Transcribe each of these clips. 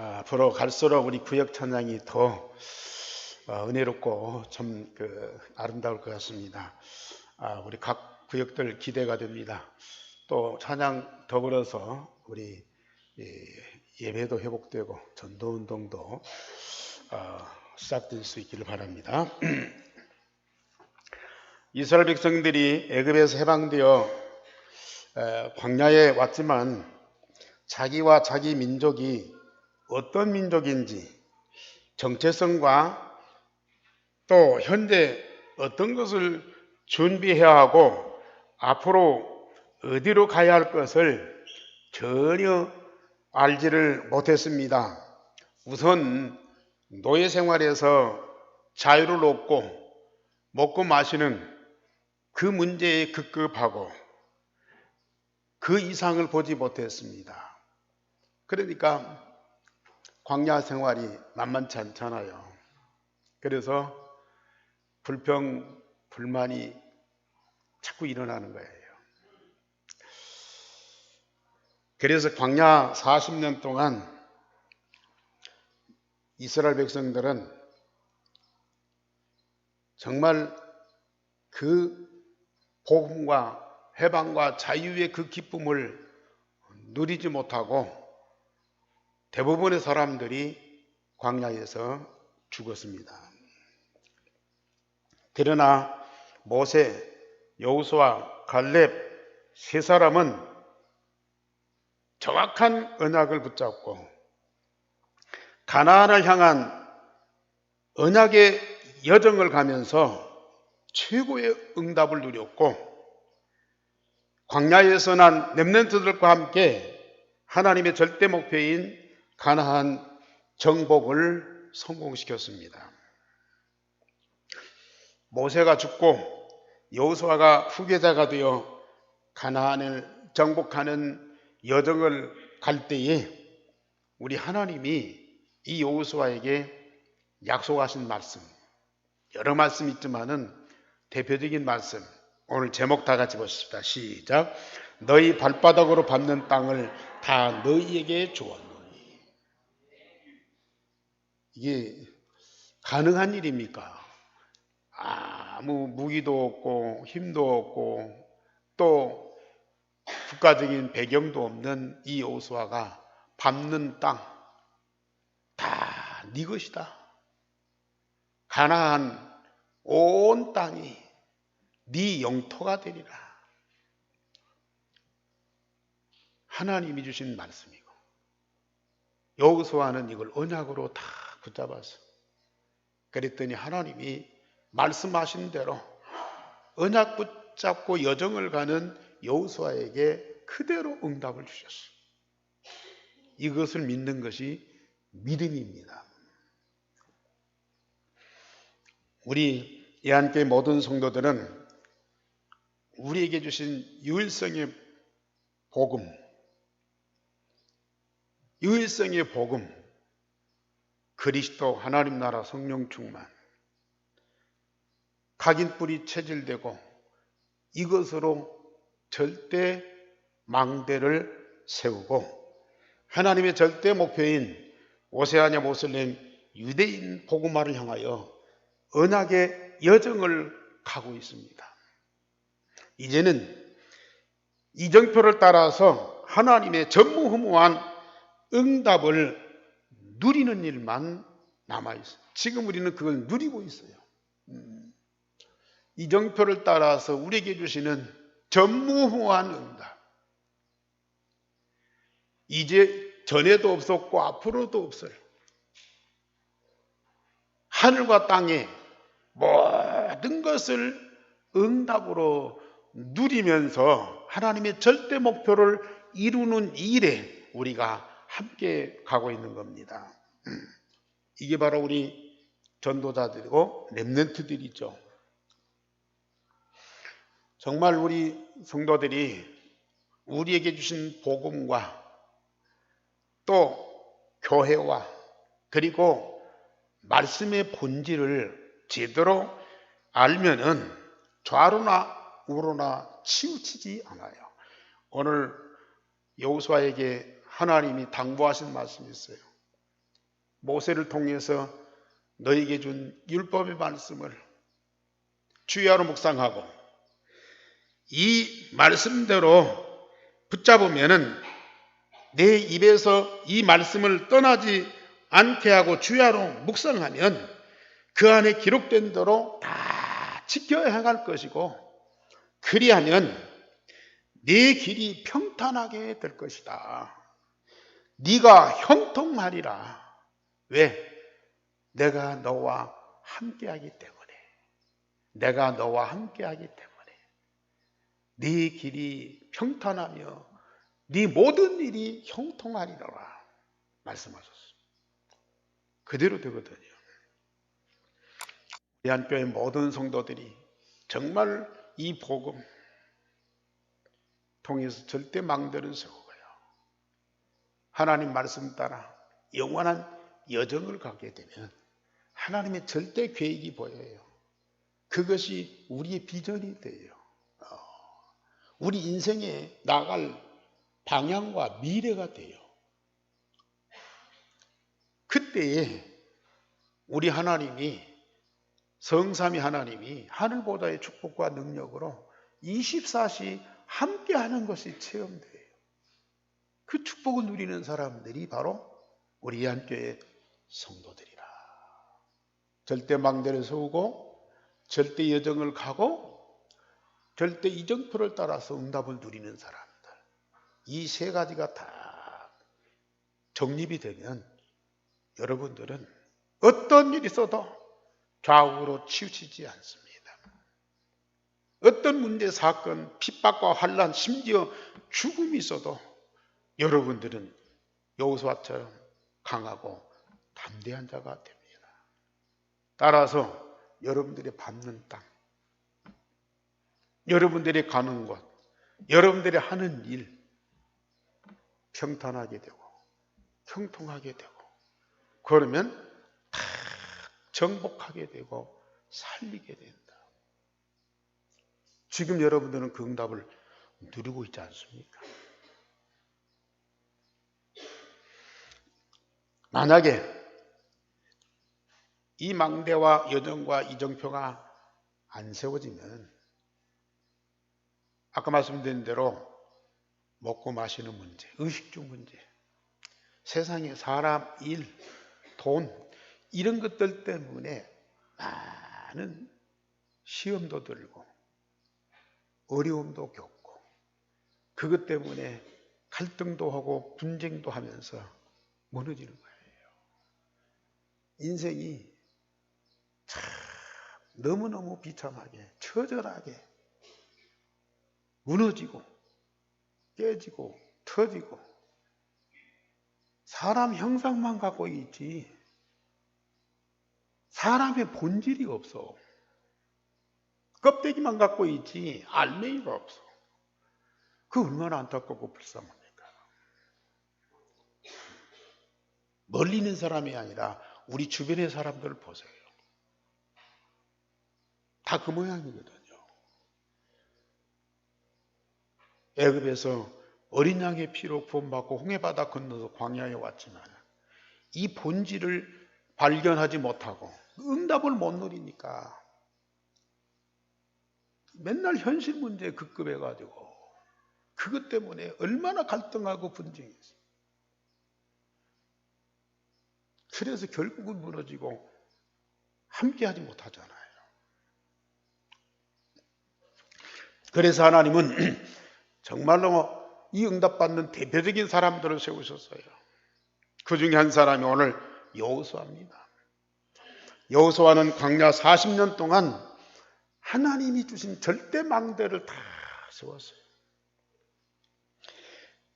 앞으로 갈수록 우리 구역 찬양이 더 은혜롭고 참 아름다울 것 같습니다. 우리 각 구역들 기대가 됩니다. 또 찬양 더불어서 우리 예배도 회복되고 전도운동도 시작될 수 있기를 바랍니다. 이스라엘 백성들이 애굽에서 해방되어 광야에 왔지만 자기와 자기 민족이 어떤 민족인지 정체성과 또 현재 어떤 것을 준비해야 하고 앞으로 어디로 가야 할 것을 전혀 알지를 못했습니다. 우선 노예 생활에서 자유를 얻고 먹고 마시는 그 문제에 급급하고 그 이상을 보지 못했습니다. 그러니까 광야 생활이 만만치 않잖아요. 그래서 불평, 불만이 자꾸 일어나는 거예요. 그래서 광야 40년 동안 이스라엘 백성들은 정말 그 복음과 해방과 자유의 그 기쁨을 누리지 못하고 대부분의 사람들이 광야에서 죽었습니다. 그러나 모세, 여호수아, 갈렙 세 사람은 정확한 언약을 붙잡고 가나안을 향한 언약의 여정을 가면서 최고의 응답을 누렸고 광야에서 난 렘넌트들과 함께 하나님의 절대 목표인 가나안 정복을 성공시켰습니다. 모세가 죽고 여호수아가 후계자가 되어 가나안을 정복하는 여정을 갈 때에 우리 하나님이 이 여호수아에게 약속하신 말씀, 여러 말씀이 있지만은 대표적인 말씀, 오늘 제목 다 같이 보십시다. 시작. 너희 발바닥으로 밟는 땅을 다 너희에게 주었노니. 이게 가능한 일입니까? 아무 무기도 없고 힘도 없고 또 국가적인 배경도 없는 이 여호수아가 밟는 땅 다 네 것이다. 가나안 온 땅이 네 영토가 되리라. 하나님이 주신 말씀이고 여호수아는 이걸 언약으로 다 붙잡았어. 그랬더니 하나님이 말씀하신 대로 언약 붙잡고 여정을 가는 여호수아에게 그대로 응답을 주셨어. 이것을 믿는 것이 믿음입니다. 우리 예한교회 모든 성도들은 우리에게 주신 유일성의 복음, 유일성의 복음, 그리스도 하나님 나라 성령 충만, 각인뿔이 체질되고 이것으로 절대 망대를 세우고 하나님의 절대 목표인 오세아냐 모슬렘 유대인 복음화를 향하여 언약의 여정을 가고 있습니다. 이제는 이정표를 따라서 하나님의 전무후무한 응답을 누리는 일만 남아있어요. 지금 우리는 그걸 누리고 있어요. 이정표를 따라서 우리에게 주시는 전무후무한 응답. 이제 전에도 없었고 앞으로도 없어요. 하늘과 땅에 모든 것을 응답으로 누리면서 하나님의 절대 목표를 이루는 일에 우리가 함께 가고 있는 겁니다. 이게 바로 우리 전도자들이고 렘넌트들이죠. 정말 우리 성도들이 우리에게 주신 복음과 또 교회와 그리고 말씀의 본질을 제대로 알면은 좌로나 우로나 치우치지 않아요. 오늘 여호수아에게 하나님이 당부하신 말씀이 있어요. 모세를 통해서 너에게 준 율법의 말씀을 주야로 묵상하고 이 말씀대로 붙잡으면은 내 입에서 이 말씀을 떠나지 않게 하고 주야로 묵상하면 그 안에 기록된 대로 다 지켜 행할 것이고, 그리하면 네 길이 평탄하게 될 것이다. 네가 형통하리라. 왜? 내가 너와 함께하기 때문에. 내가 너와 함께하기 때문에 네 길이 평탄하며 네 모든 일이 형통하리라 말씀하셨어요. 그대로 되거든요. 대한교회 모든 성도들이 정말 이 복음 통해서 절대 망대를 세우고요, 하나님 말씀 따라 영원한 여정을 가게 되면 하나님의 절대 계획이 보여요. 그것이 우리의 비전이 돼요. 우리 인생에 나갈 방향과 미래가 돼요. 그때에 우리 하나님이, 성삼위 하나님이 하늘보다의 축복과 능력으로 24시 함께하는 것이 체험돼요. 그 축복을 누리는 사람들이 바로 우리 한교회 성도들이라. 절대 망대를 세우고 절대 여정을 가고 절대 이정표를 따라서 응답을 누리는 사람들, 이 세 가지가 다 정립이 되면 여러분들은 어떤 일이 있어도 좌우로 치우치지 않습니다. 어떤 문제, 사건, 핍박과 환난, 심지어 죽음이 있어도 여러분들은 여호수아처럼 강하고 담대한 자가 됩니다. 따라서 여러분들이 밟는 땅, 여러분들이 가는 곳, 여러분들이 하는 일 평탄하게 되고 형통하게 되고, 그러면 다 정복하게 되고 살리게 된다. 지금 여러분들은 그 응답을 누리고 있지 않습니까? 만약에 이 망대와 여정과 이정표가 안 세워지면 아까 말씀드린 대로 먹고 마시는 문제, 의식주 문제, 세상에 사람, 일, 돈 이런 것들 때문에 많은 시험도 들고 어려움도 겪고 그것 때문에 갈등도 하고 분쟁도 하면서 무너지는 거예요. 인생이 참 너무너무 비참하게 처절하게 무너지고 깨지고 터지고 사람 형상만 갖고 있지 사람의 본질이 없어. 껍데기만 갖고 있지 알맹이가 없어. 그 얼마나 안타깝고 불쌍합니까? 멀리 있는 사람이 아니라 우리 주변의 사람들을 보세요. 다 그 모양이거든요. 애굽에서 어린 양의 피로 구원받고 홍해바다 건너서 광야에 왔지만 이 본질을 발견하지 못하고 응답을 못 누리니까 맨날 현실 문제에 급급해가지고 그것 때문에 얼마나 갈등하고 분쟁했어요. 그래서 결국은 무너지고 함께하지 못하잖아요. 그래서 하나님은 정말로 이 응답받는 대표적인 사람들을 세우셨어요. 그 중에 한 사람이 오늘 여호수아입니다. 여호수아는 광야 40년 동안 하나님이 주신 절대 망대를 다 세웠어요.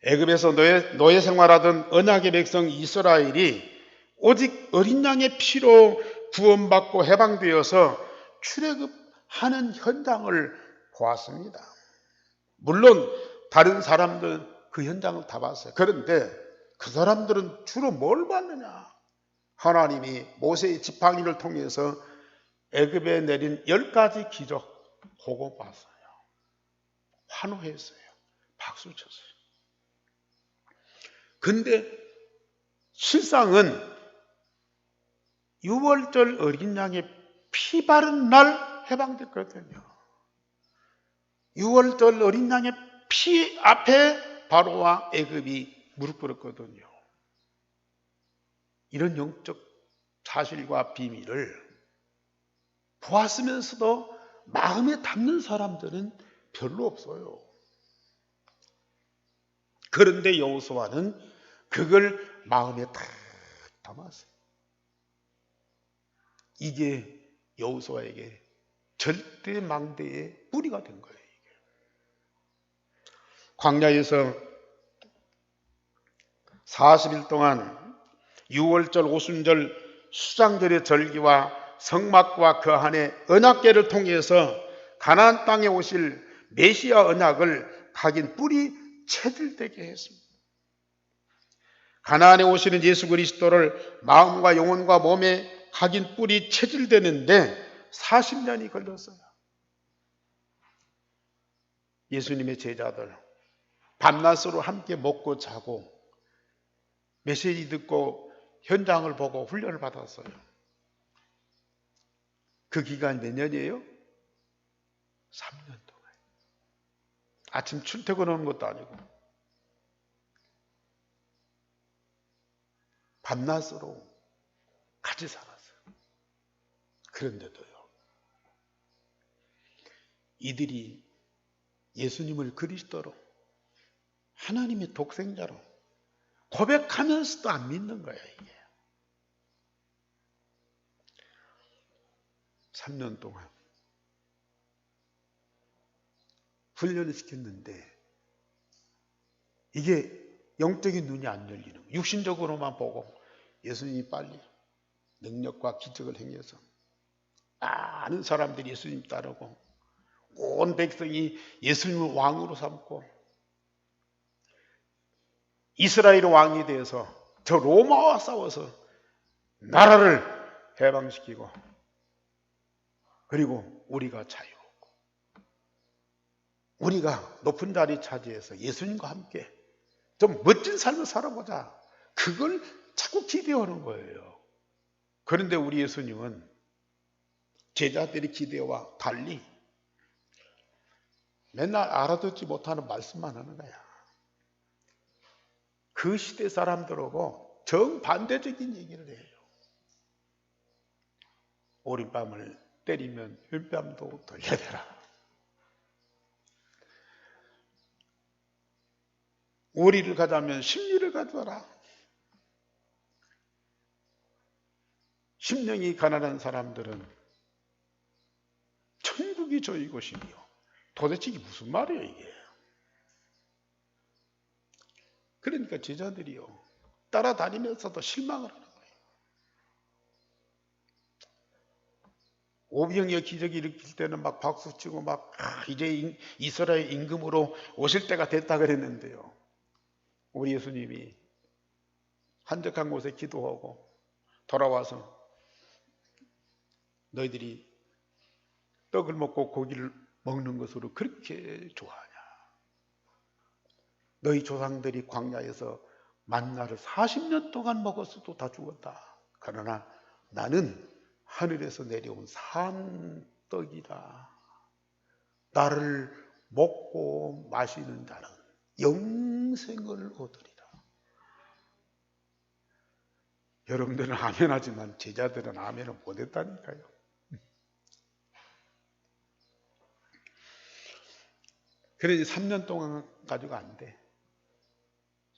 애굽에서 노예 생활하던 언약의 백성 이스라엘이 오직 어린 양의 피로 구원받고 해방되어서 출애굽하는 현장을 보았습니다. 물론 다른 사람들 그 현장을 다 봤어요. 그런데 그 사람들은 주로 뭘 봤느냐? 하나님이 모세의 지팡이를 통해서 애굽에 내린 10가지 기적 보고 봤어요. 환호했어요. 박수 쳤어요. 근데 실상은 유월절 어린 양의 피 바른 날 해방됐거든요. 유월절 어린 양의 피 앞에 바로와 애굽이 무릎 꿇었거든요. 이런 영적 사실과 비밀을 보았으면서도 마음에 담는 사람들은 별로 없어요. 그런데 여호수아는 그걸 마음에 다 담았어요. 이게 여호수아에게 절대 망대의 뿌리가 된 거예요. 광야에서 40일 동안 유월절, 오순절, 수장절의 절기와 성막과 그 안에 언약궤를 통해서 가나안 땅에 오실 메시아 언약을 각인 뿌리 체질되게 했습니다. 가나안에 오시는 예수 그리스도를 마음과 영혼과 몸에 각인 뿌리 체질되는데 40년이 걸렸어요. 예수님의 제자들 밤낮으로 함께 먹고 자고 메시지 듣고 현장을 보고 훈련을 받았어요. 그 기간 몇 년이에요? 3년 동안. 아침 출퇴근하는 것도 아니고 밤낮으로 같이 살았어요. 그런데도요, 이들이 예수님을 그리스도로 하나님의 독생자로 고백하면서도 안 믿는 거예요. 이게 3년 동안 훈련을 시켰는데 이게 영적인 눈이 안 열리는 거예요. 육신적으로만 보고 예수님이 빨리 능력과 기적을 행해서 많은 사람들이 예수님 따르고 온 백성이 예수님을 왕으로 삼고 이스라엘 왕이 되어서 저 로마와 싸워서 나라를 해방시키고 그리고 우리가 자유롭고 우리가 높은 자리 차지해서 예수님과 함께 좀 멋진 삶을 살아보자. 그걸 자꾸 기대하는 거예요. 그런데 우리 예수님은 제자들의 기대와 달리 맨날 알아듣지 못하는 말씀만 하는 거야. 그 시대 사람들하고 정반대적인 얘기를 해요. 오른밤을 때리면 왼밤도 돌려대라. 오리를 가져가면 십리를 가져와라. 심령이 가난한 사람들은 천국이 저희 것이며 도대체 이게 무슨 말이에요 이게. 그러니까 제자들이요 따라다니면서도 실망을 하는 거예요. 오병이어 기적이 일으킬 때는 막 박수치고 막 이제 이스라엘 임금으로 오실 때가 됐다 그랬는데요. 우리 예수님이 한적한 곳에 기도하고 돌아와서 너희들이 떡을 먹고 고기를 먹는 것으로 그렇게 좋아하냐. 너희 조상들이 광야에서 만나를 40년 동안 먹었어도 다 죽었다. 그러나 나는 하늘에서 내려온 산떡이다. 나를 먹고 마시는 자는 영생을 얻으리라. 여러분들은 아멘하지만 제자들은 아멘을 못했다니까요. 그래서 3년 동안 가지고 안 돼.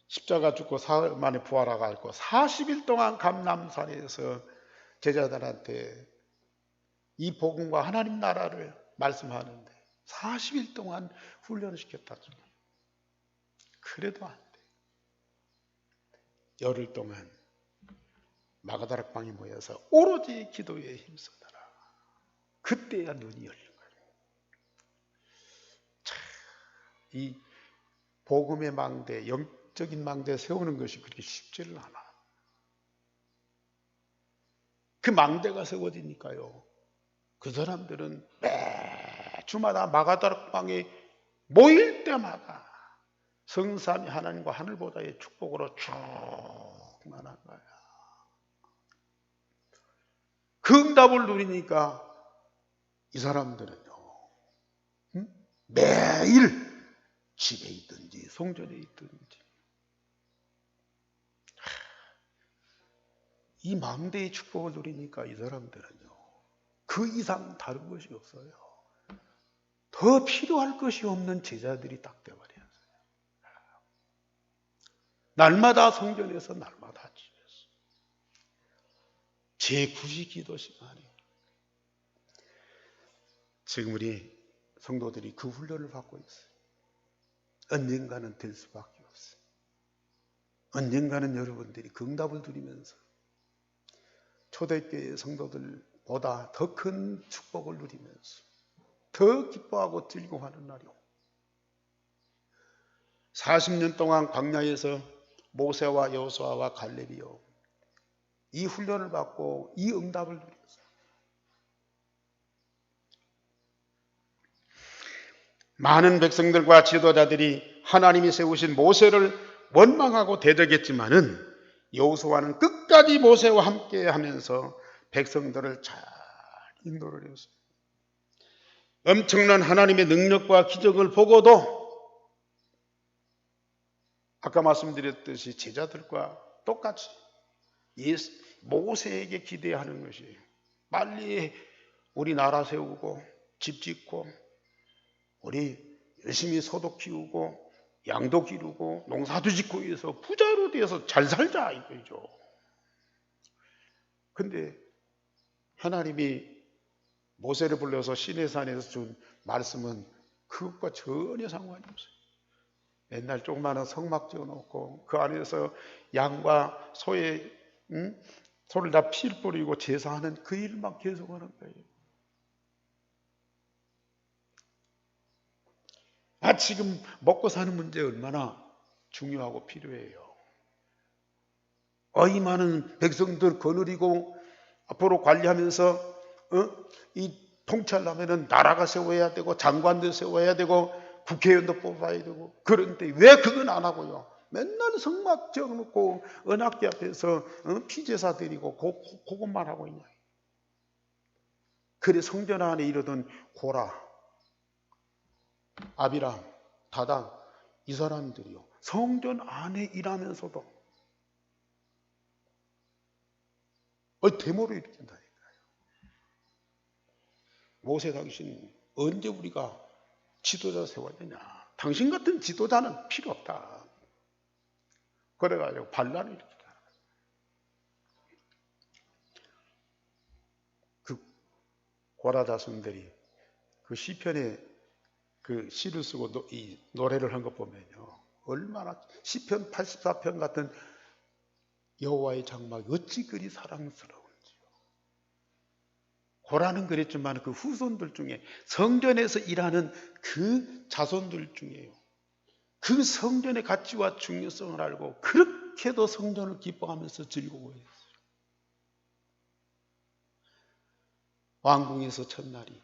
십자가 죽고 사흘 만에 부활하고 40일 동안 감람산에서 제자들한테 이 복음과 하나님 나라를 말씀하는데 40일 동안 훈련을 시켰다. 그래도 안 돼. 열흘 동안 마가다락방에 모여서 오로지 기도에 힘쓰더라. 그때야 눈이 열린 거예요. 참, 이 복음의 망대, 영적인 망대 세우는 것이 그렇게 쉽지를 않아. 그 망대가 세워지니까요. 그 사람들은 매주마다 마가다락방에 모일 때마다 성삼위 하나님과 하늘보다의 축복으로 충만한 거야. 그 응답을 누리니까 이 사람들은요, 매일 집에 있든지 성전에 있든지 이 망대의 축복을 누리니까 이 사람들은요, 그 이상 다른 것이 없어요. 더 필요할 것이 없는 제자들이 딱 돼버렸어요. 날마다 성전에서, 날마다 집에서. 제9시 기도 시간에 지금 우리 성도들이 그 훈련을 받고 있어요. 언젠가는 될 수밖에 없어요. 언젠가는 여러분들이 그 응답을 누리면서 초대교회 성도들보다 더 큰 축복을 누리면서 더 기뻐하고 즐거워하는 날이오. 40년 동안 광야에서 모세와 여호수아와 갈렙이요, 이 훈련을 받고 이 응답을 누렸어요. 많은 백성들과 지도자들이 하나님이 세우신 모세를 원망하고 대적했지만은 여호수아는 끝까지 모세와 함께 하면서 백성들을 잘 인도를 했어요. 엄청난 하나님의 능력과 기적을 보고도 아까 말씀드렸듯이 제자들과 똑같이 모세에게 기대하는 것이에요. 빨리 우리 나라 세우고 집 짓고 우리 열심히 소도 키우고 양도 기르고 농사도 짓고 해서 부자로 되어서 잘 살자 이거죠. 근데 하나님이 모세를 불러서 시내산에서 준 말씀은 그것과 전혀 상관이 없어요. 옛날 조그마한 성막 지어놓고 그 안에서 양과 소를 다 피를 뿌리고 제사하는 그 일만 계속하는 거예요. 지금 먹고 사는 문제 얼마나 중요하고 필요해요. 이 많은 백성들 거느리고 앞으로 관리하면서 이 통치하려면 나라가 세워야 되고 장관도 세워야 되고 국회의원도 뽑아야 되고, 그런데 왜 그건 안 하고요? 맨날 성막 지어놓고 은학계 앞에서 피제사 드리고 그것만 하고 있냐. 그래 성전 안에 이르던 고라, 아비람, 다단 이 사람들이요, 성전 안에 일하면서도 데모를 일으킨다니까요. 모세 당신 언제 우리가 지도자 세웠느냐? 당신 같은 지도자는 필요 없다. 그래가지고 반란을 일으키다. 그 고라 자손들이 그 시편에 그 시를 쓰고 이 노래를 한 것 보면요, 얼마나 시편 84편 같은 여호와의 장막이 어찌 그리 사랑스러운지요. 고라는 그랬지만 그 후손들 중에 성전에서 일하는 그 자손들 중에요, 그 성전의 가치와 중요성을 알고 그렇게도 성전을 기뻐하면서 즐거워했어요. 왕궁에서 첫날이,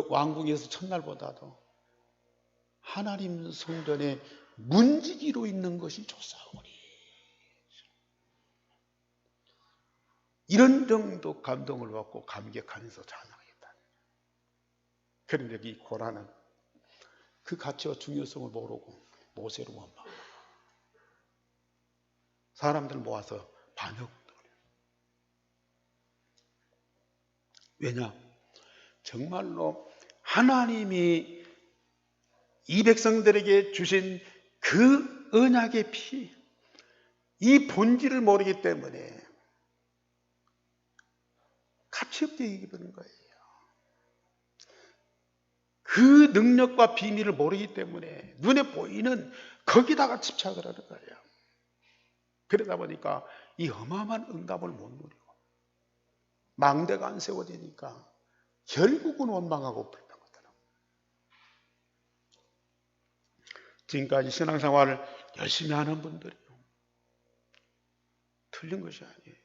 왕궁에서 첫날보다도 하나님 성전에 문지기로 있는 것이 좋사오니, 이런 정도 감동을 받고 감격하면서 찬양했다. 그런데 이 고라는 그 가치와 중요성을 모르고 모세를 원망하고 사람들 모아서 반역을. 왜냐? 정말로 하나님이 이 백성들에게 주신 그 언약의 피, 이 본질을 모르기 때문에 가치 없게 얘기하는 거예요. 그 능력과 비밀을 모르기 때문에 눈에 보이는 거기다가 집착을 하는 거예요. 그러다 보니까 이 어마어마한 응답을 못 누리고 망대가 안 세워지니까 결국은 원망하고 불평하더라고요. 지금까지 신앙생활을 열심히 하는 분들이요, 틀린 것이 아니에요.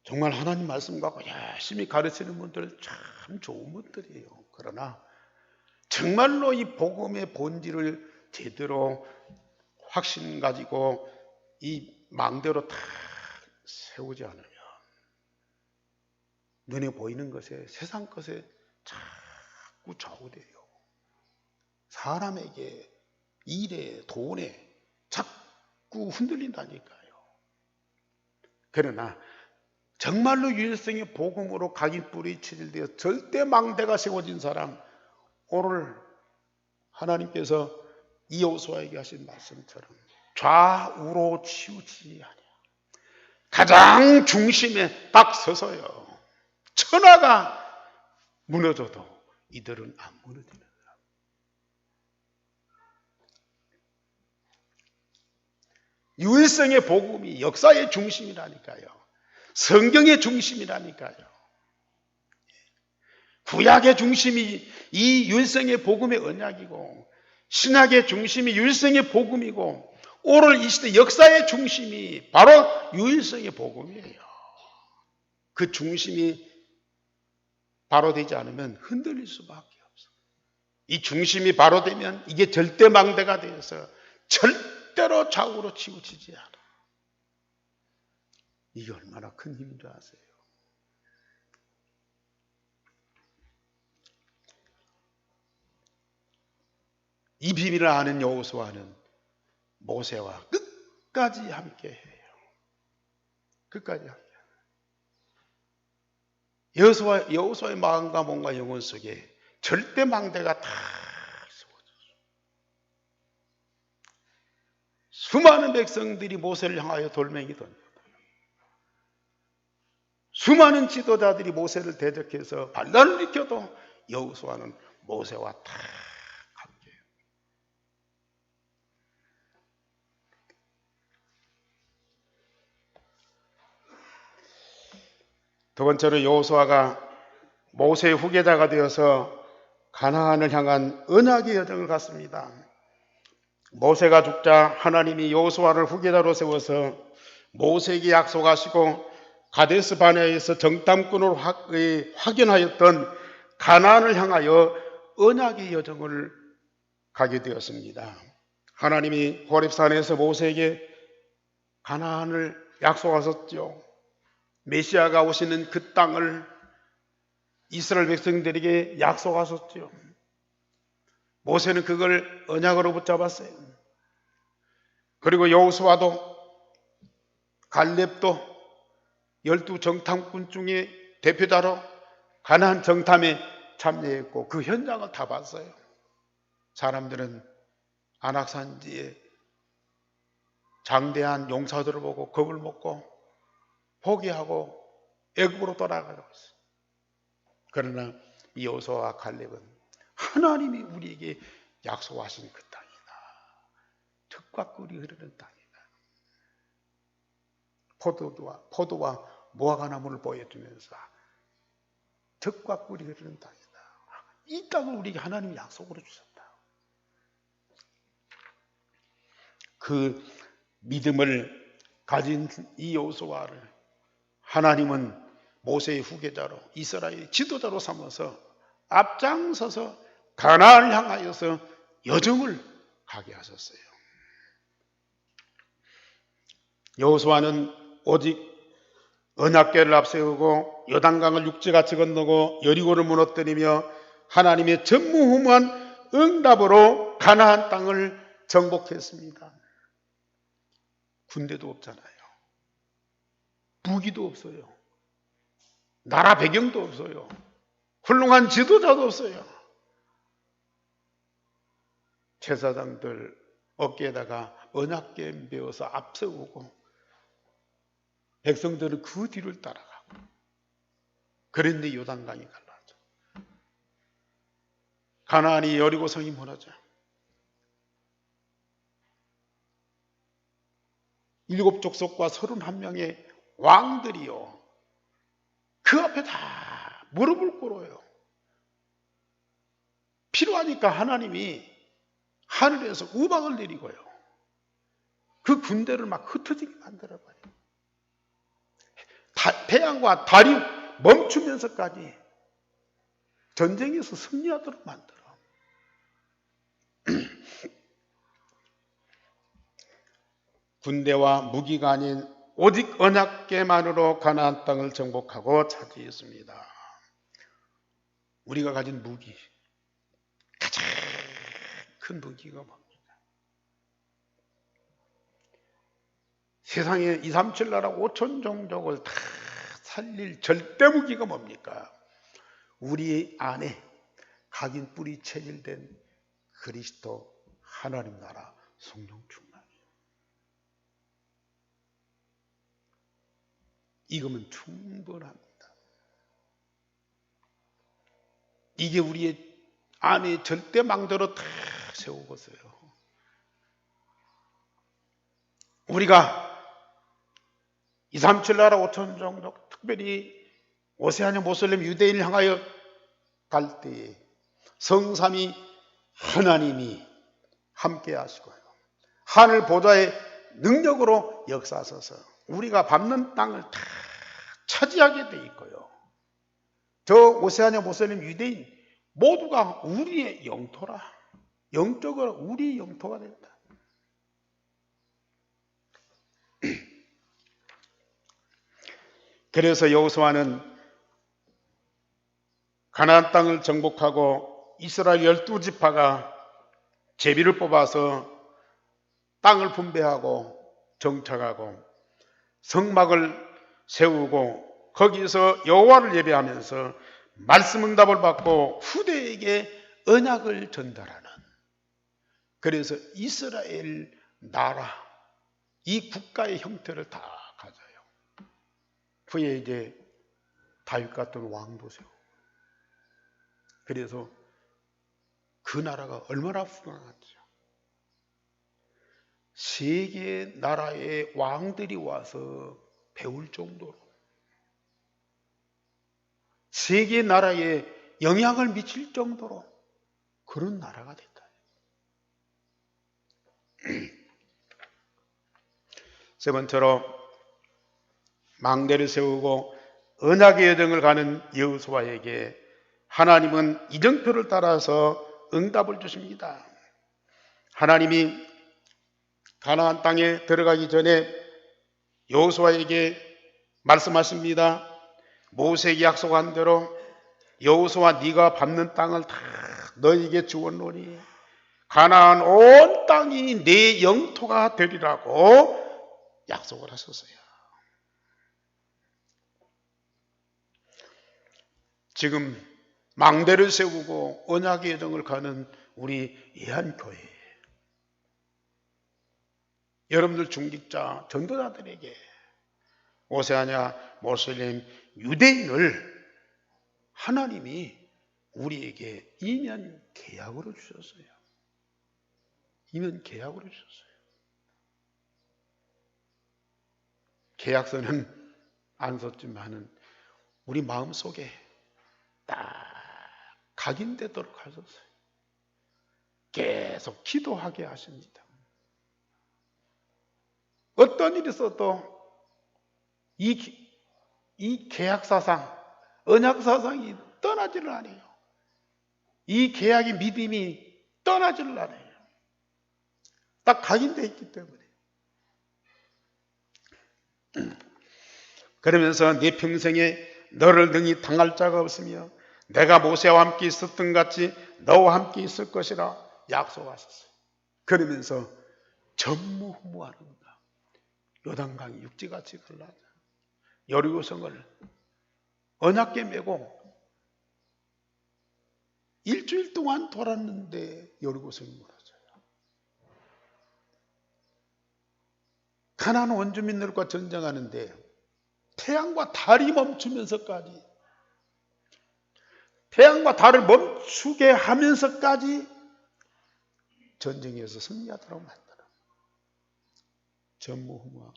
정말 하나님 말씀 갖고 열심히 가르치는 분들 참 좋은 분들이에요. 그러나 정말로 이 복음의 본질을 제대로 확신 가지고 이 망대로 다 세우지 않으면 눈에 보이는 것에, 세상 것에 자꾸 좌우돼요. 사람에게, 일에, 돈에 자꾸 흔들린다니까요. 그러나 정말로 유일성의 복음으로 각인 뿌리 체질되어 절대 망대가 세워진 사람, 오늘 하나님께서 여호수아에게 하신 말씀처럼 좌우로 치우치지 아니하고 가장 중심에 딱 서서요. 천하가 무너져도 이들은 안 무너지는 사람. 유일성의 복음이 역사의 중심이라니까요. 성경의 중심이라니까요. 구약의 중심이 이 유일성의 복음의 언약이고, 신약의 중심이 유일성의 복음이고, 오늘 이 시대 역사의 중심이 바로 유일성의 복음이에요. 그 중심이 바로 되지 않으면 흔들릴 수밖에 없어. 이 중심이 바로 되면 이게 절대망대가 되어서 절대로 좌우로 치우치지 않아. 이게 얼마나 큰 힘인 줄 아세요? 이 비밀을 아는 여호수아는 모세와 끝까지 함께 해요. 끝까지 함께. 여호수아의 마음과 몸과 영혼 속에 절대 망대가 다 세워졌어요. 수많은 백성들이 모세를 향하여 돌멩이 던져요. 수많은 지도자들이 모세를 대적해서 반란을 일으켜도 여호수아는 모세와 다 함께해요. 두 번째로 여호수아가 모세의 후계자가 되어서 가나안을 향한 언약의 여정을 갔습니다. 모세가 죽자 하나님이 여호수아를 후계자로 세워서 모세에게 약속하시고 가데스 바네아에서 정탐꾼으로 확인하였던 가나안을 향하여 언약의 여정을 가게 되었습니다. 하나님이 호렙산에서 모세에게 가나안을 약속하셨죠. 메시아가 오시는 그 땅을 이스라엘 백성들에게 약속하셨죠. 모세는 그걸 언약으로 붙잡았어요. 그리고 여호수아도 갈렙도 12 정탐꾼 중에 대표자로 가나안 정탐에 참여했고 그 현장을 다 봤어요. 사람들은 안악산지에 장대한 용사들을 보고 겁을 먹고 포기하고 애굽으로 돌아가고 있어요. 그러나 여호수아와 갈렙은 하나님이 우리에게 약속하신 그 땅이다. 젖과 꿀이 흐르는 땅이다. 포도와 무화과나무를 보여주면서 젖과 꿀이 흐르는 땅이다. 이 땅을 우리에게 하나님이 약속으로 주셨다. 그 믿음을 가진 이 여호수아를 하나님은 모세의 후계자로 이스라엘의 지도자로 삼아서 앞장서서 가나안을 향하여서 여정을 가게 하셨어요. 여호수아는 오직 언약궤를 앞세우고 요단강을 육지같이 건너고 여리고를 무너뜨리며 하나님의 전무후무한 응답으로 가나안 땅을 정복했습니다. 군대도 없잖아요. 무기도 없어요. 나라 배경도 없어요. 훌륭한 지도자도 없어요. 제사장들 어깨에다가 언약궤 메어서 앞세우고 백성들은 그 뒤를 따라가고 그런데 요단강이 갈라져. 가나안이 여리고성이 무너져. 7 족속과 31명의 왕들이요. 그 앞에 다 무릎을 꿇어요. 필요하니까 하나님이 하늘에서 우박을 내리고요. 그 군대를 막 흩어지게 만들어봐요. 태양과 달이 멈추면서까지 전쟁에서 승리하도록 만들어. 군대와 무기가 아닌 오직 언약궤만으로 가나안 땅을 정복하고 차지했습니다. 우리가 가진 무기, 가장 큰 무기가 뭡니까? 세상에 2, 3, 7 나라 5천 종족을 다 살릴 절대 무기가 뭡니까? 우리 안에 각인 뿌리 체질된 그리스도 하나님 나라 성령 충만이에요. 이거면 충분합니다. 이게 우리의 안에 절대 망대로 다 세우고서요. 우리가 2, 3, 7 나라 5천 종족, 특별히 오세아니아 모슬렘 유대인을 향하여 갈 때에 성삼위 하나님이 함께 하시고요. 하늘 보좌의 능력으로 역사하셔서 우리가 밟는 땅을 다 차지하게 돼 있고요. 저 오세아니아 모슬렘 유대인 모두가 우리의 영토라. 영적으로 우리의 영토가 된다. 그래서 여호수아는 가나안 땅을 정복하고 이스라엘 12지파가 제비를 뽑아서 땅을 분배하고 정착하고 성막을 세우고 거기서 여호와를 예배하면서 말씀 응답을 받고 후대에게 언약을 전달하는, 그래서 이스라엘 나라, 이 국가의 형태를 다 가져요. 후에 이제 다윗 같은 왕도 세우고, 그래서 그 나라가 얼마나 풍성한지요. 세계 나라의 왕들이 와서 배울 정도로, 세계 나라에 영향을 미칠 정도로 그런 나라가 됐다. 세 번째로 망대를 세우고 언약의 여정을 가는 여호수아에게 하나님은 이정표를 따라서 응답을 주십니다. 하나님이 가나안 땅에 들어가기 전에 여호수아에게 말씀하십니다. 모세에게 약속한 대로 여호수아 네가 밟는 땅을 다 너에게 주었노니 가나안 온 땅이 네 영토가 되리라고 약속을 하셨어요. 지금 망대를 세우고 언약의 여정을 가는 우리 예한교회, 여러분들 중직자 전도자들에게 오세아니아 모슬렘 유대인을 하나님이 우리에게 이면 계약으로 주셨어요. 이면 계약으로 주셨어요. 계약서는 안 썼지만은 우리 마음속에 딱 각인되도록 하셨어요. 계속 기도하게 하십니다. 어떤 일이 있어도 이 계약사상, 언약사상이 떠나지를 않아요. 이 계약의 믿음이 떠나지를 않아요. 딱 각인되어 있기 때문에. 그러면서 내 평생에 너를 능히 당할 자가 없으며 내가 모세와 함께 있었던 같이 너와 함께 있을 것이라 약속하셨어요. 그러면서 전무후무하는 거다. 요단강이 육지같이 흘러자 여리고성을 언약궤 메고 일주일 동안 돌았는데 여리고성이 무너져요. 가나안 원주민들과 전쟁하는데 태양과 달이 멈추면서까지, 태양과 달을 멈추게 하면서까지 전쟁에서 승리하도록 만드는 전무후무한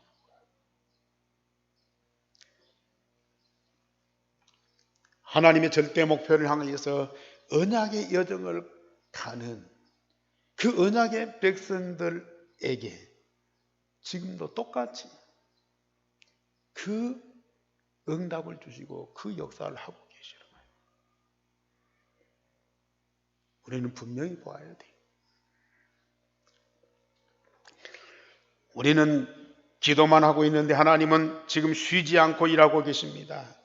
하나님의 절대 목표를 향해서 언약의 여정을 가는 그 언약의 백성들에게 지금도 똑같이 그 응답을 주시고 그 역사를 하고 계시는 거예요. 우리는 분명히 보아야 돼요. 우리는 기도만 하고 있는데 하나님은 지금 쉬지 않고 일하고 계십니다.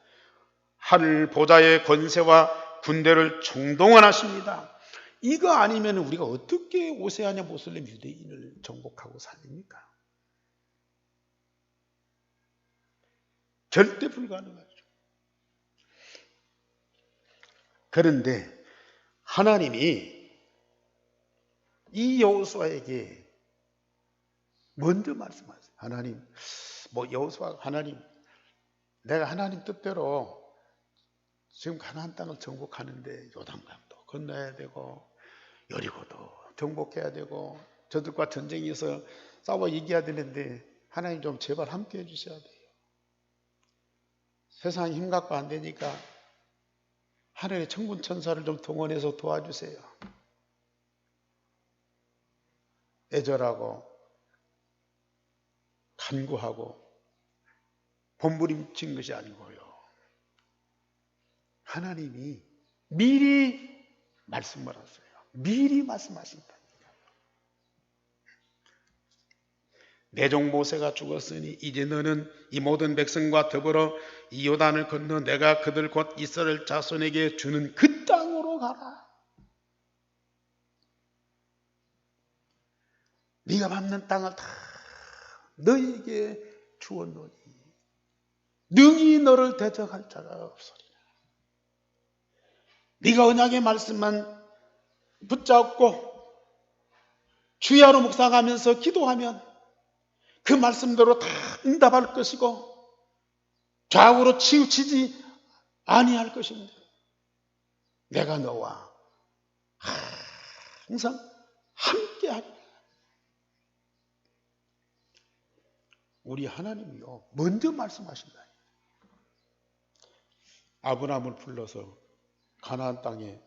하늘 보좌의 권세와 군대를 총동원하십니다. 이거 아니면 우리가 어떻게 오세아냐 모슬렘 유대인을 정복하고 살립니까? 절대 불가능하죠. 그런데 하나님이 이 여호수아에게 먼저 말씀하세요. 하나님, 여호수아 하나님, 내가 하나님 뜻대로 지금 가나안 땅을 정복하는데 요단강도 건너야 되고 여리고도 정복해야 되고 저들과 전쟁에서 싸워 이겨야 되는데 하나님 좀 제발 함께 해주셔야 돼요. 세상이 힘 갖고 안 되니까 하늘의 천군 천사를 좀 동원해서 도와주세요. 애절하고 간구하고 몸부림친 것이 아니고요. 하나님이 미리 말씀을 하세요. 미리 말씀하신다. 내 종 모세가 죽었으니 이제 너는 이 모든 백성과 더불어 이 요단을 건너 내가 그들 곧 이스라엘 자손에게 주는 그 땅으로 가라. 네가 밟는 땅을 다 너희에게 주었노니 능히 너를 대적할 자가 없으리라. 네가 언약의 말씀만 붙잡고 주야로 묵상하면서 기도하면 그 말씀대로 다 응답할 것이고 좌우로 치우치지 아니할 것입니다. 내가 너와 항상 함께하리라. 우리 하나님이요 먼저 말씀하신다. 아브라함을 불러서 가나안 땅에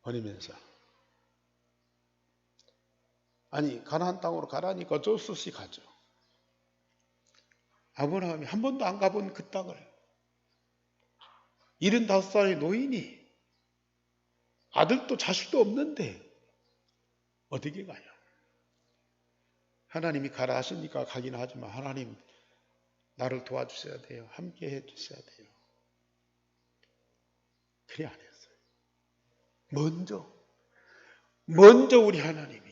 보내면서 아니 가나안 땅으로 가라니까 어쩔 수 없이 가죠. 아브라함이 한 번도 안 가본 그 땅을 75살의 노인이 아들도 자식도 없는데 어떻게 가냐. 하나님이 가라 하시니까 가긴 하지만 하나님 나를 도와주셔야 돼요. 함께 해주셔야 돼요. 그래 안 했어요. 먼저 우리 하나님이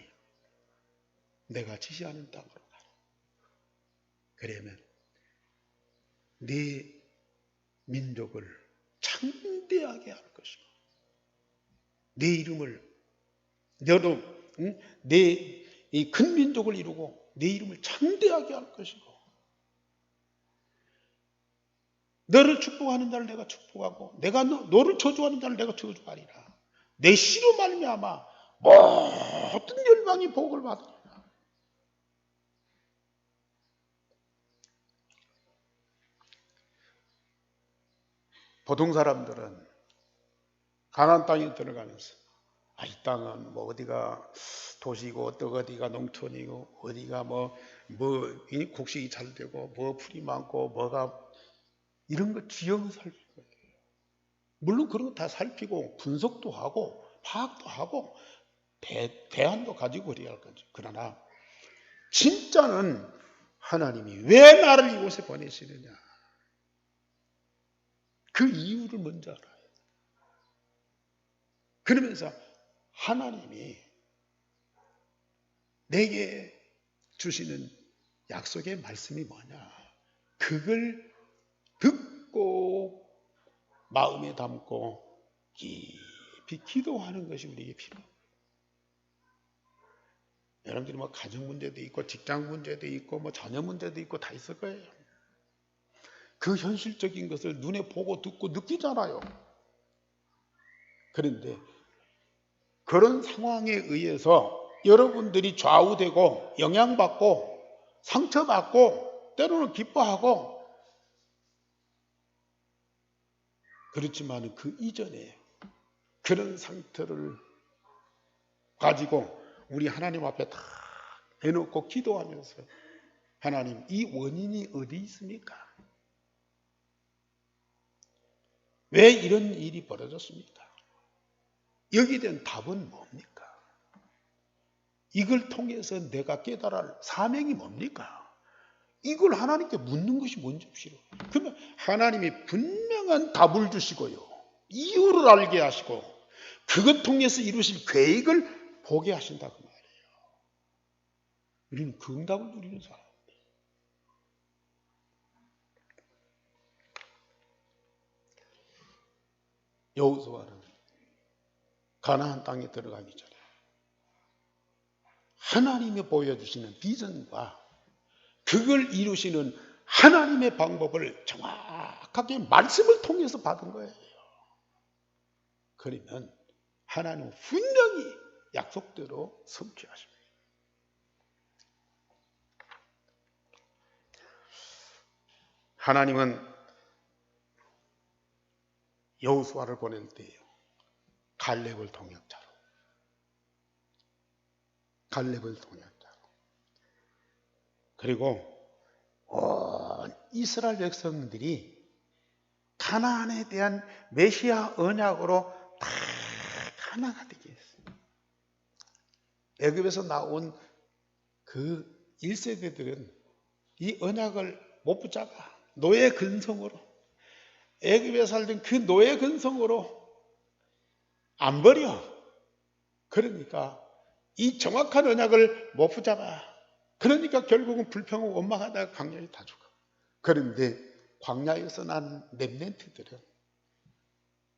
내가 지시하는 땅으로 가라. 그러면 네 민족을 창대하게 할 것이고 내 이름을 너도 내 이 큰 민족을 이루고 내 이름을 창대하게 할 것이고 너를 축복하는 자를 내가 축복하고 내가 너를 저주하는 자를 내가 저주하리라. 내 씨로 말미암아 모든 열방이 복을 받으리라. 보통 사람들은 가나안 땅에 들어가면서 이 땅은 어디가 도시고 어디가 농촌이고 어디가 곡식이 잘 되고 풀이 많고 이런 거 지형을 살피고 물론 그런 거 다 살피고 분석도 하고 파악도 하고 대안도 가지고 그래야 할 거죠. 그러나 진짜는 하나님이 왜 나를 이곳에 보내시느냐 그 이유를 먼저 알아요. 그러면서 하나님이 내게 주시는 약속의 말씀이 뭐냐 그걸 듣고 마음에 담고 깊이 기도하는 것이 우리에게 필요합니다. 여러분들이 가정 문제도 있고 직장 문제도 있고 자녀 문제도 있고 다 있을 거예요. 그 현실적인 것을 눈에 보고 듣고 느끼잖아요. 그런데 그런 상황에 의해서 여러분들이 좌우되고 영향받고 상처받고 때로는 기뻐하고 그렇지만 그 이전에 그런 상태를 가지고 우리 하나님 앞에 다 내놓고 기도하면서 하나님 이 원인이 어디 있습니까? 왜 이런 일이 벌어졌습니까? 여기에 대한 답은 뭡니까? 이걸 통해서 내가 깨달을 사명이 뭡니까? 이걸 하나님께 묻는 것이 뭔지 싫어. 그러면 하나님이 분명한 답을 주시고요. 이유를 알게 하시고 그것 통해서 이루실 계획을 보게 하신다 그 말이에요. 우리는 그 응답을 누리는 사람. 여호수아는 가나안 땅에 들어가기 전에 하나님이 보여주시는 비전과 그걸 이루시는 하나님의 방법을 정확하게 말씀을 통해서 받은 거예요. 그러면 하나님은 분명히 약속대로 성취하십니다. 하나님은 여호수아를 보낼 때요, 갈렙을 동역자로, 그리고 온 이스라엘 백성들이 가나안에 대한 메시아 언약으로 다 하나가 되게 했어요. 애굽에서 나온 그 1세대들은 이 언약을 못 붙잡아. 노예 근성으로, 애굽에 살던 그 노예 근성으로 안 버려. 그러니까 이 정확한 언약을 못 붙잡아. 그러니까 결국은 불평하고 원망하다가 광야에 다 죽어. 그런데 광야에서 난 렘넌트들은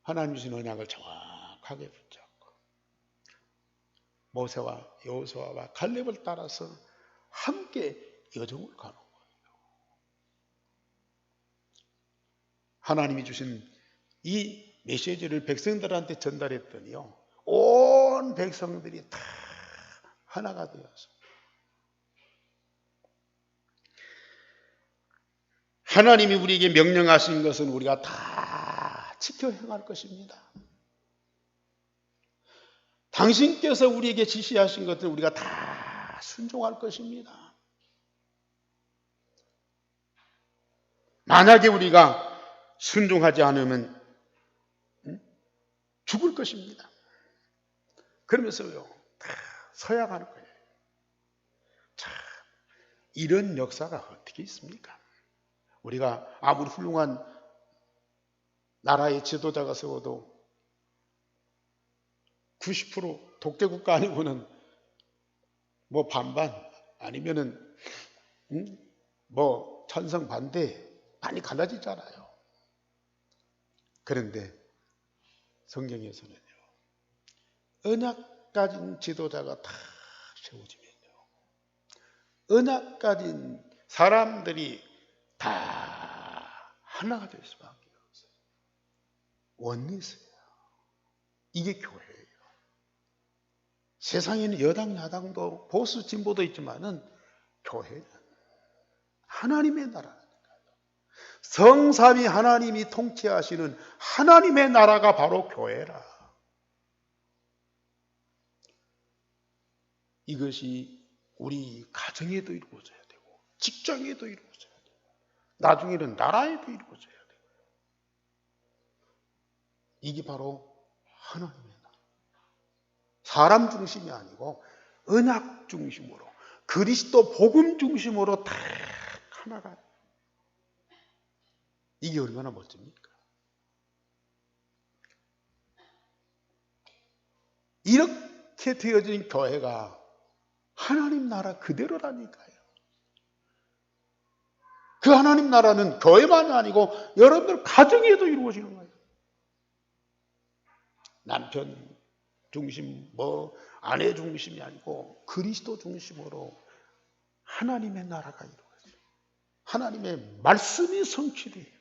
하나님 주신 언약을 정확하게 붙잡고 모세와 여호수아와 갈렙을 따라서 함께 여정을 가는 거예요. 하나님이 주신 이 메시지를 백성들한테 전달했더니요, 온 백성들이 다 하나가 되어서 하나님이 우리에게 명령하신 것은 우리가 다 지켜 행할 것입니다. 당신께서 우리에게 지시하신 것을 우리가 다 순종할 것입니다. 만약에 우리가 순종하지 않으면 죽을 것입니다. 그러면서요, 다 서약하는 거예요. 참, 이런 역사가 어떻게 있습니까? 우리가 아무리 훌륭한 나라의 지도자가 세워도 90% 독재국가 아니고는 뭐 반반 아니면은 뭐 찬성 반대 많이 갈라지잖아요. 그런데 성경에서는요, 언약 가진 지도자가 다 세워지면요, 언약 가진 사람들이 다 하나가 될 수밖에 없어요. 원리스예요. 이게 교회예요. 세상에는 여당, 야당도 보수, 진보도 있지만은 교회는 하나님의 나라라니까요. 성삼위 하나님이 통치하시는 하나님의 나라가 바로 교회라. 이것이 우리 가정에도 이루어져야 되고 직장에도 이루어져야 되고 나중에는 나라에도 이루어져야 되고, 이게 바로 하나님의 나라. 사람 중심이 아니고 언약 중심으로, 그리스도 복음 중심으로 다 하나가. 이게 얼마나 멋집니까? 이렇게 되어진 교회가 하나님 나라 그대로라니까요. 그 하나님 나라는 교회만이 아니고 여러분들 가정에도 이루어지는 거예요. 남편 중심, 아내 중심이 아니고 그리스도 중심으로 하나님의 나라가 이루어져요. 하나님의 말씀이 성취돼요.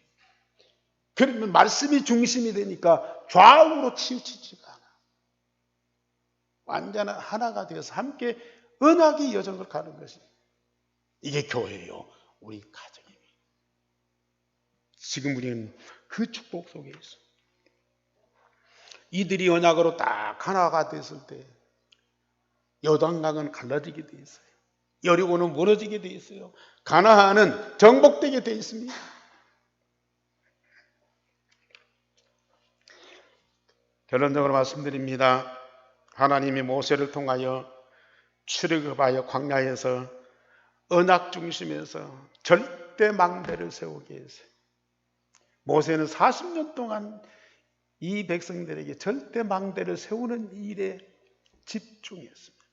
그러면 말씀이 중심이 되니까 좌우로 치우치지가 않아. 완전한 하나가 되어서 함께 언약의 여정을 가는 것이, 이게 교회예요. 우리 가정입니다. 지금 우리는 그 축복 속에 있어요. 이들이 언약으로 딱 하나가 됐을 때 요단강은 갈라지게 돼 있어요. 여리고는 무너지게 돼 있어요. 가나안은 정복되게 돼 있습니다. 결론적으로 말씀드립니다. 하나님이 모세를 통하여 출애굽하여 광야에서 언약 중심에서 절대 망대를 세우게 했어요. 모세는 40년 동안 이 백성들에게 절대 망대를 세우는 일에 집중했습니다.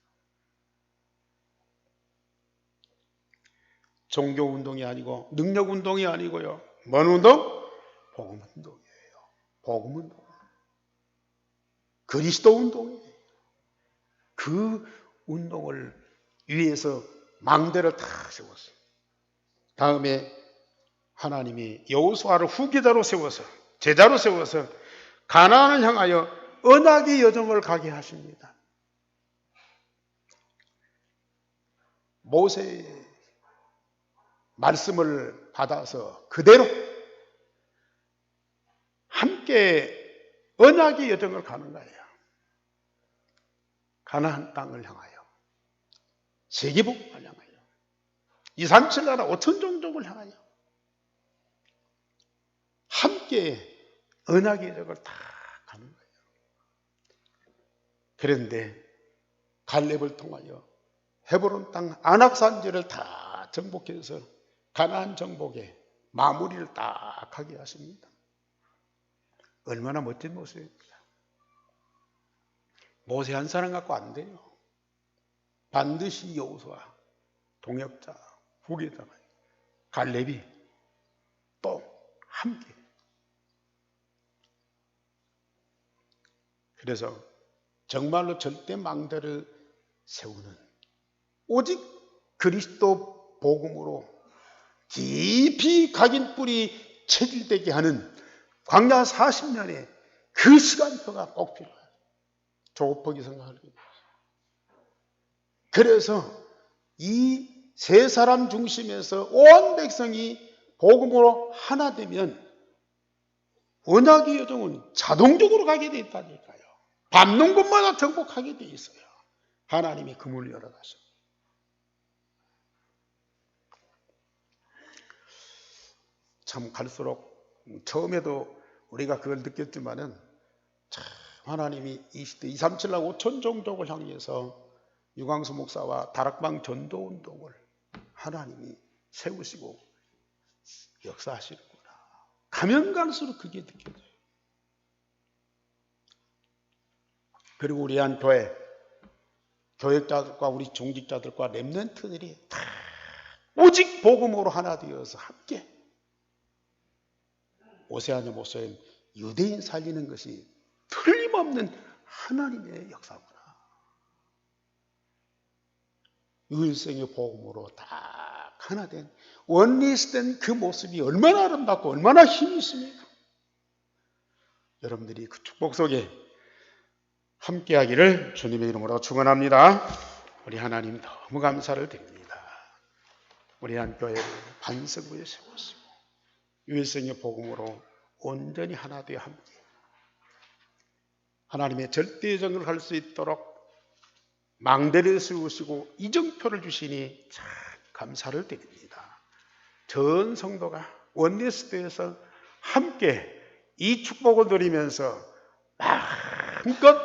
종교운동이 아니고 능력운동이 아니고요. 뭔 운동? 복음운동이에요. 복음운동. 그리스도 운동이에요. 그 운동을 위해서 망대를 다 세웠어요. 다음에 하나님이 여호수아를 후계자로 세워서, 제자로 세워서 가나안을 향하여 언약의 여정을 가게 하십니다. 모세의 말씀을 받아서 그대로 함께 언약의 여정을 가는 거예요. 가나안 땅을 향하여, 세계복음을 향하여, 2, 3, 7 나라 5천 종족을 향하여 함께 언약의 여정을 다 가는 거예요. 그런데 갈렙을 통하여 헤브론 땅 아낙산지를 다 정복해서 가나안 정복에 마무리를 딱 하게 하십니다. 얼마나 멋진 모습입니다. 모세 한 사람 갖고 안 돼요. 반드시 여호수아, 동역자, 후계자가 갈렙이 또 함께. 그래서 정말로 절대 망대를 세우는 오직 그리스도 복음으로 깊이 각인 뿌리 체질되게 하는 광야 40년의 그 시간표가 꼭 필요해요. 조급하게 생각할 게 없어요. 그래서 이 세 사람 중심에서 온 백성이 복음으로 하나 되면 언약의 여정은 자동적으로 가게 돼 있다니까요. 밟는 곳마다 정복하게 돼 있어요. 하나님이 그 문을 열어가서. 참 갈수록 처음에도 우리가 그걸 느꼈지만은 참 하나님이 이 시대 2, 3, 7나 5천 종족을 향해서 유광수 목사와 다락방 전도 운동을 하나님이 세우시고 역사하시는구나. 가면 갈수록 그게 느껴져요. 그리고 우리 한 교회, 교역자들과 우리 종직자들과 렘넌트들이 다 오직 복음으로 하나 되어서 함께 오세아냐 모세는 유대인 살리는 것이 틀림없는 하나님의 역사구나. 일생의 복음으로 다 하나 된 원리스된 그 모습이 얼마나 아름답고 얼마나 힘이 있습니까? 여러분들이 그 축복 속에 함께 하기를 주님의 이름으로 축원합니다. 우리 하나님 너무 감사를 드립니다. 우리 한 교회를 반석위에 세웠고 일생의 복음으로 온전히 하나 되어 함께 하나님의 절대정을 할 수 있도록 망대를 세우시고 이정표를 주시니 참 감사를 드립니다. 전 성도가 원리스트에서 함께 이 축복을 누리면서 마음껏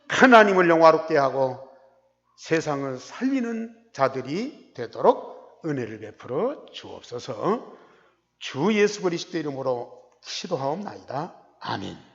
하나님을 영화롭게 하고 세상을 살리는 자들이 되도록 은혜를 베풀어 주옵소서. 주 예수 그리스도 이름으로 기도하옵나이다. 아멘.